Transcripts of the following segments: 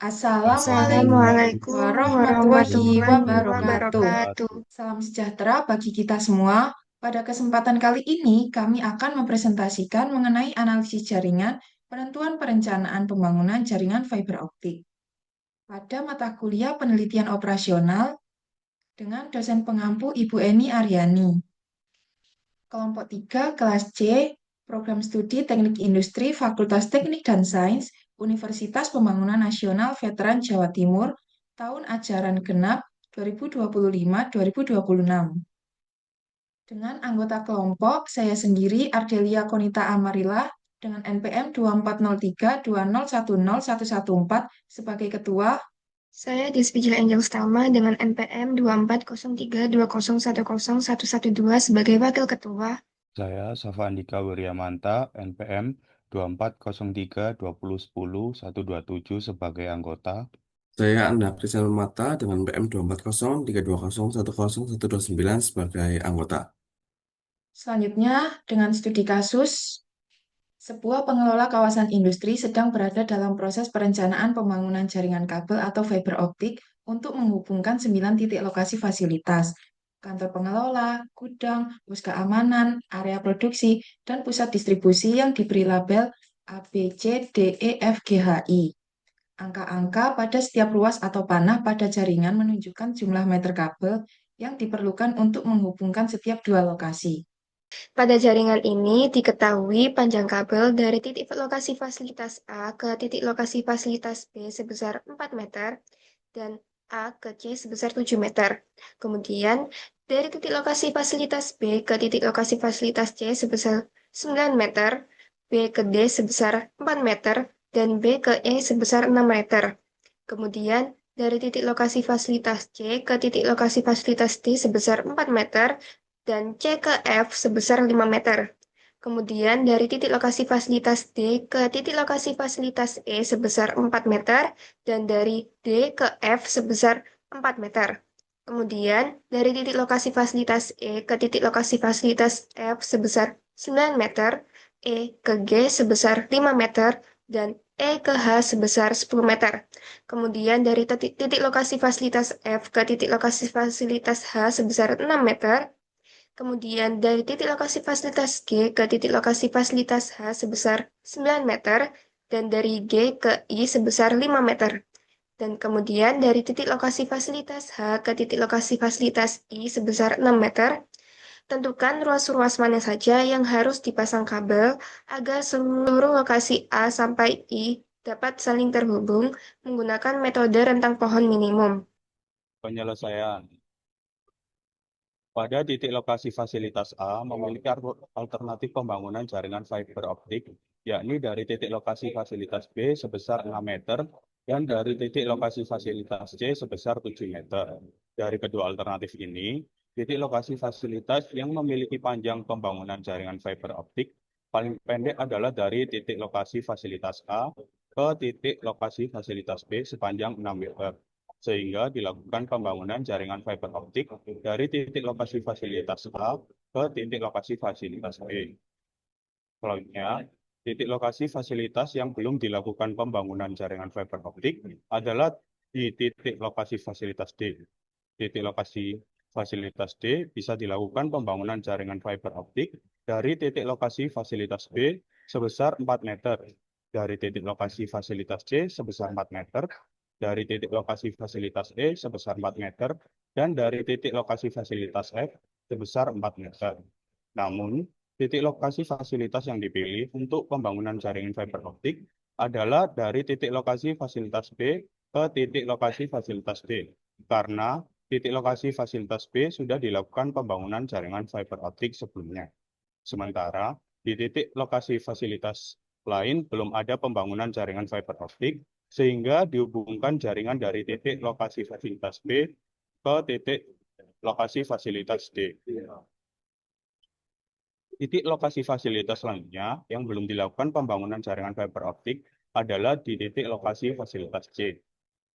Assalamualaikum Assalamualaikum warahmatullahi warahmatullahi wabarakatuh. wabarakatuh. Salam sejahtera bagi kita semua. Pada kesempatan kali ini, kami akan mempresentasikan mengenai analisis jaringan, penentuan perencanaan pembangunan jaringan fiber optik. Pada mata kuliah penelitian operasional dengan dosen pengampu Ibu Eni Aryani. Kelompok 3, kelas C, Program Studi Teknik Industri, Fakultas Teknik dan Sains, Universitas Pembangunan Nasional Veteran Jawa Timur, tahun ajaran genap 2025-2026. Dengan anggota kelompok, saya sendiri, Ardelia Konita Amarila, dengan NPM 240320101114 sebagai ketua, Saya Desvijil Angel Stalma dengan NPM 240320101112 sebagai wakil ketua. Saya Safa Andika Wiryamanta, NPM 240320101127 sebagai anggota. Saya Anda Krisna Mata dengan PM 240-320-10129 sebagai anggota. selanjutnya dengan studi kasus. Sebuah pengelola kawasan industri sedang berada dalam proses perencanaan pembangunan jaringan kabel atau fiber optik untuk menghubungkan 9 titik lokasi fasilitas, kantor pengelola, gudang, pos keamanan, area produksi, dan pusat distribusi yang diberi label A, B, C, D, E, F, G, H, I. Angka-angka pada setiap ruas atau panah pada jaringan menunjukkan jumlah meter kabel yang diperlukan untuk menghubungkan setiap dua lokasi. Pada jaringan ini diketahui panjang kabel dari titik lokasi fasilitas A ke titik lokasi fasilitas B sebesar 4 meter dan A ke C sebesar 7 meter. Kemudian, dari titik lokasi fasilitas B ke titik lokasi fasilitas C sebesar 9 meter, B ke D sebesar 4 meter, dan B ke E sebesar 6 meter. Kemudian, dari titik lokasi fasilitas C ke titik lokasi fasilitas D sebesar 4 meter, dan C ke F sebesar 5 meter. Kemudian dari titik lokasi fasilitas D ke titik lokasi fasilitas E sebesar 4 meter, dan dari D ke F sebesar 4 meter. Kemudian dari titik lokasi fasilitas E ke titik lokasi fasilitas F sebesar 9 meter, E ke G sebesar 5 meter, dan E ke H sebesar 10 meter. Kemudian dari titik lokasi fasilitas F ke titik lokasi fasilitas H sebesar 6 meter. Kemudian dari titik lokasi fasilitas G ke titik lokasi fasilitas H sebesar 9 meter, dan dari G ke I sebesar 5 meter. Dan kemudian dari titik lokasi fasilitas H ke titik lokasi fasilitas I sebesar 6 meter. Tentukan ruas-ruas mana saja yang harus dipasang kabel agar seluruh lokasi A sampai I dapat saling terhubung menggunakan metode rentang pohon minimum. Penyelesaian. Pada titik lokasi fasilitas A memiliki alternatif pembangunan jaringan fiber optik, yakni dari titik lokasi fasilitas B sebesar 6 meter dan dari titik lokasi fasilitas C sebesar 7 meter. Dari kedua alternatif ini, titik lokasi fasilitas yang memiliki panjang pembangunan jaringan fiber optik paling pendek adalah dari titik lokasi fasilitas A ke titik lokasi fasilitas B sepanjang 6 meter, sehingga dilakukan pembangunan jaringan fiber optik dari titik lokasi fasilitas A ke titik lokasi fasilitas B. Selanjutnya, titik lokasi fasilitas yang belum dilakukan pembangunan jaringan fiber optik adalah di titik lokasi fasilitas D. Titik lokasi fasilitas D bisa dilakukan pembangunan jaringan fiber optik dari titik lokasi fasilitas B sebesar 4 meter, dari titik lokasi fasilitas C sebesar 4 meter, dari titik lokasi fasilitas E sebesar 4 meter, dan dari titik lokasi fasilitas F sebesar 4 meter. Namun, titik lokasi fasilitas yang dipilih untuk pembangunan jaringan fiber optik adalah dari titik lokasi fasilitas B ke titik lokasi fasilitas D, karena titik lokasi fasilitas B sudah dilakukan pembangunan jaringan fiber optik sebelumnya. Sementara di titik lokasi fasilitas lain belum ada pembangunan jaringan fiber optik, sehingga dihubungkan jaringan dari titik lokasi fasilitas B ke titik lokasi fasilitas D. Titik lokasi fasilitas selanjutnya yang belum dilakukan pembangunan jaringan fiber optik adalah di titik lokasi fasilitas C.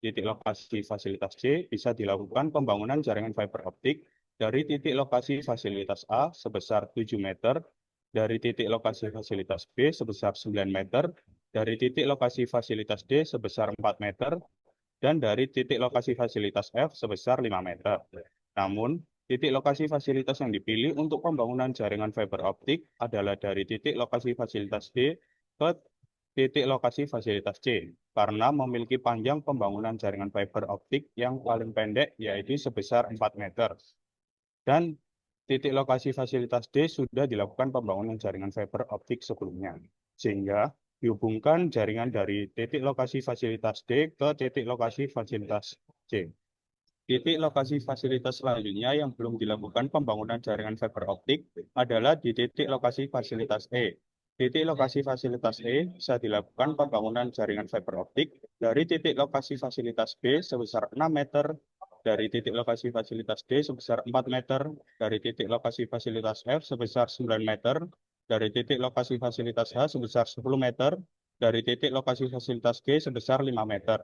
Titik lokasi fasilitas C bisa dilakukan pembangunan jaringan fiber optik dari titik lokasi fasilitas A sebesar 7 meter, dari titik lokasi fasilitas B sebesar 9 meter, dari titik lokasi fasilitas D sebesar 4 meter, dan dari titik lokasi fasilitas F sebesar 5 meter. Namun, titik lokasi fasilitas yang dipilih untuk pembangunan jaringan fiber optik adalah dari titik lokasi fasilitas D ke titik lokasi fasilitas C, karena memiliki panjang pembangunan jaringan fiber optik yang paling pendek yaitu sebesar 4 meter. Dan titik lokasi fasilitas D sudah dilakukan pembangunan jaringan fiber optik sebelumnya, sehingga dihubungkan jaringan dari titik lokasi fasilitas D ke titik lokasi fasilitas C. Titik lokasi fasilitas selanjutnya yang belum dilakukan pembangunan jaringan fiber optik adalah di titik lokasi fasilitas E. Titik lokasi fasilitas E bisa dilakukan pembangunan jaringan fiber optik dari titik lokasi fasilitas B sebesar 6 meter, dari titik lokasi fasilitas D sebesar 4 meter, dari titik lokasi fasilitas F sebesar 9 meter, dari titik lokasi fasilitas H sebesar 10 meter, dari titik lokasi fasilitas G sebesar 5 meter.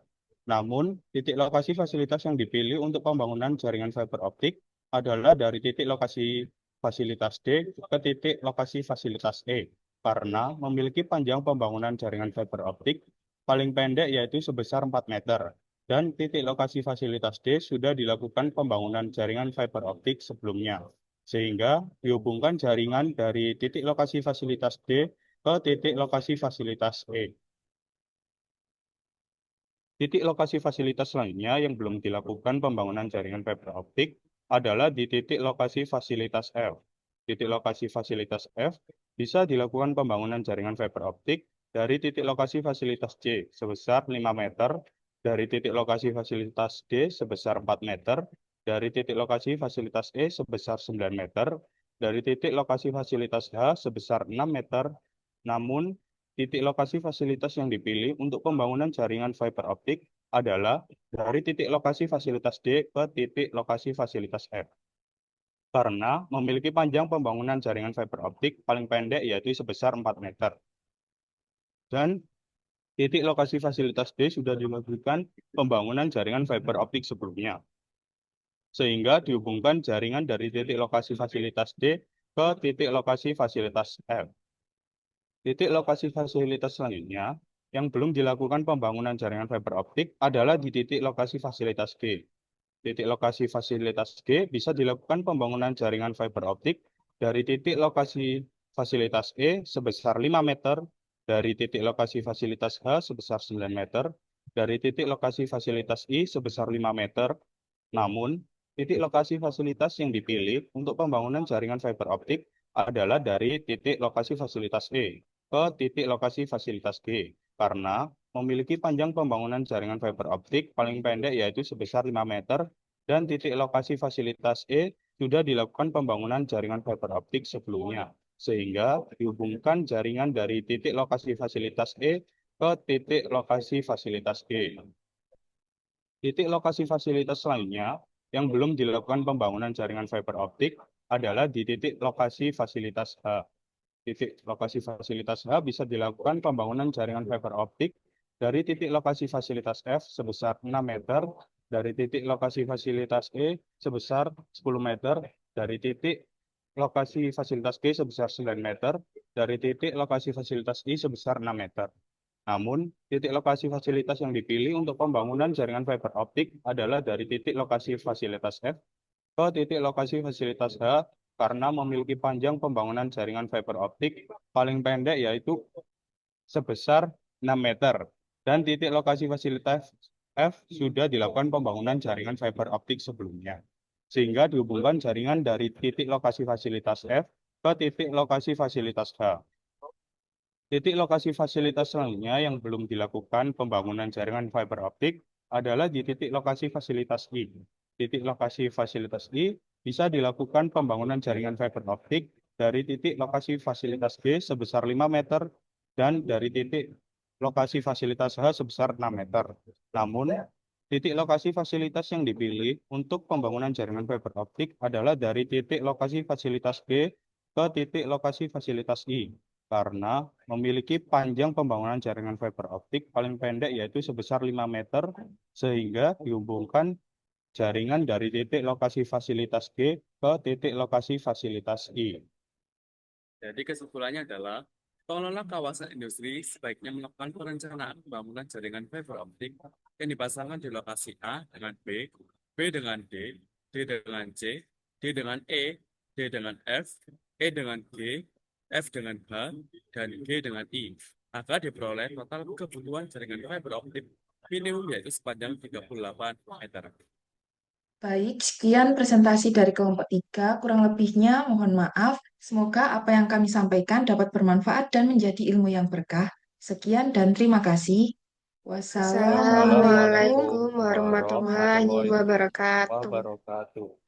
Namun, titik lokasi fasilitas yang dipilih untuk pembangunan jaringan fiber optik adalah dari titik lokasi fasilitas D ke titik lokasi fasilitas E, karena memiliki panjang pembangunan jaringan fiber optik paling pendek yaitu sebesar 4 meter, dan titik lokasi fasilitas D sudah dilakukan pembangunan jaringan fiber optik sebelumnya, sehingga dihubungkan jaringan dari titik lokasi fasilitas D ke titik lokasi fasilitas E. Titik lokasi fasilitas lainnya yang belum dilakukan pembangunan jaringan fiber optik adalah di titik lokasi fasilitas F. Titik lokasi fasilitas F bisa dilakukan pembangunan jaringan fiber optik dari titik lokasi fasilitas C sebesar 5 meter, dari titik lokasi fasilitas D sebesar 4 meter, dari titik lokasi fasilitas E sebesar 9 meter, dari titik lokasi fasilitas H sebesar 6 meter. Namun, titik lokasi fasilitas yang dipilih untuk pembangunan jaringan fiber optik adalah dari titik lokasi fasilitas D ke titik lokasi fasilitas F, karena memiliki panjang pembangunan jaringan fiber optik paling pendek yaitu sebesar 4 meter. Dan titik lokasi fasilitas D sudah dilakukan pembangunan jaringan fiber optik sebelumnya, sehingga dihubungkan jaringan dari titik lokasi fasilitas D ke titik lokasi fasilitas F. Titik lokasi fasilitas selanjutnya yang belum dilakukan pembangunan jaringan fiber optik adalah di titik lokasi fasilitas G. Titik lokasi fasilitas G bisa dilakukan pembangunan jaringan fiber optik dari titik lokasi fasilitas E sebesar 5 meter, dari titik lokasi fasilitas H sebesar 9 meter, dari titik lokasi fasilitas I sebesar 5 meter. Namun, titik lokasi fasilitas yang dipilih untuk pembangunan jaringan fiber optik adalah dari titik lokasi fasilitas E ke titik lokasi fasilitas G, karena memiliki panjang pembangunan jaringan fiber optik paling pendek yaitu sebesar 5 meter, dan titik lokasi fasilitas E sudah dilakukan pembangunan jaringan fiber optik sebelumnya, sehingga dihubungkan jaringan dari titik lokasi fasilitas E ke titik lokasi fasilitas G. Titik lokasi fasilitas lainnya yang belum dilakukan pembangunan jaringan fiber optik adalah di titik lokasi fasilitas H. Titik lokasi fasilitas H bisa dilakukan pembangunan jaringan fiber optik dari titik lokasi fasilitas F sebesar 6 meter, dari titik lokasi fasilitas E sebesar 10 meter, dari titik lokasi fasilitas G sebesar 9 meter, dari titik lokasi fasilitas I sebesar 6 meter. Namun, titik lokasi fasilitas yang dipilih untuk pembangunan jaringan fiber optik adalah dari titik lokasi fasilitas F ke titik lokasi fasilitas H, karena memiliki panjang pembangunan jaringan fiber optik paling pendek yaitu sebesar 6 meter. Dan titik lokasi fasilitas F sudah dilakukan pembangunan jaringan fiber optik sebelumnya, sehingga dihubungkan jaringan dari titik lokasi fasilitas F ke titik lokasi fasilitas H. Titik lokasi fasilitas selanjutnya yang belum dilakukan pembangunan jaringan fiber optik adalah di titik lokasi fasilitas I. Titik lokasi fasilitas I bisa dilakukan pembangunan jaringan fiber optik dari titik lokasi fasilitas G sebesar 5 meter, dan dari titik lokasi fasilitas H sebesar 6 meter. Namun, titik lokasi fasilitas yang dipilih untuk pembangunan jaringan fiber optik adalah dari titik lokasi fasilitas G ke titik lokasi fasilitas I, karena memiliki panjang pembangunan jaringan fiber optik paling pendek yaitu sebesar 5 meter, sehingga dihubungkan jaringan dari titik lokasi fasilitas G ke titik lokasi fasilitas I. Jadi kesimpulannya adalah pengelola kawasan industri sebaiknya melakukan perencanaan pembangunan jaringan fiber optik yang dipasangkan di lokasi A dengan B dengan D dengan C, D dengan E, D dengan F, E dengan G, F dengan H, dan G dengan I. Maka diperoleh total kebutuhan jaringan fiber optik minimum yaitu sepanjang 38 meter. Baik, sekian presentasi dari kelompok 3. Kurang lebihnya mohon maaf. Semoga apa yang kami sampaikan dapat bermanfaat dan menjadi ilmu yang berkah. Sekian dan terima kasih. Wassalamualaikum Assalamualaikum warahmatullahi wabarakatuh. wabarakatuh.